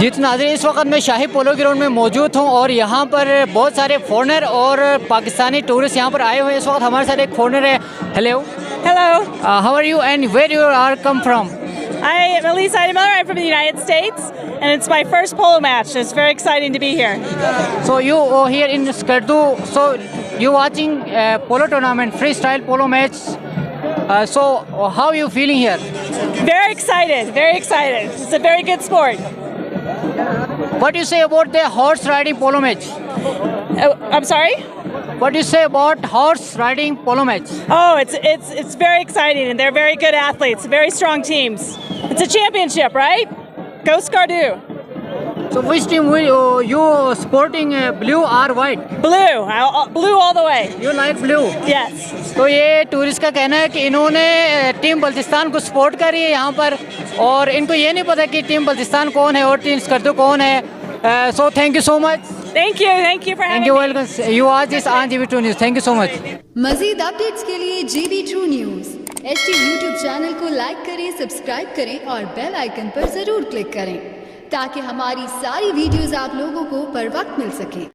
जी तो नाज़रीन, इस वक्त मैं शाही पोलो ग्राउंड में मौजूद हूँ और यहाँ पर बहुत सारे फॉरनर और पाकिस्तानी टूरिस्ट यहाँ पर आए हुए हैं। इस वक्त हमारे साथ एक फॉरनर है। Hello Hello, how are you and where you are come from? I am Elise Eidemiller. I'm from the United States, and it's my first polo match. It's very exciting to be here. So you are here in Skardu. So you watching polo tournament, freestyle polo match. So how you feeling here? Very excited, very excited. It's a very good sport. What do you say about the horse riding polo match? I'm sorry? What do you say about horse riding polo match? Oh, it's very exciting, and they're very good athletes, very strong teams. It's a championship, right? Go Skardu. So which team will you supporting blue or white? Blue. Blue all the way. You like blue? Yes. तो ये tourist का कहना है कि इन्होंने team Baltistan को support करी है यहाँ पर, और इनको ये नहीं पता कि टीम बल्तिस्तान कौन है और टीम स्कर्दू कौन है। So thank you so much. Thank you for having thank you, me. Welcome. You आज this on GB 2 news. Thank you so much. मजीद अपडेट्स के लिए GB2 news HT YouTube channel को लाइक करें, सब्सक्राइब करें और बेल आइकन पर ज़रूर क्लिक करें ताकि हमारी सारी वीडियोस आप लोगों को बर वक्त मिल सके।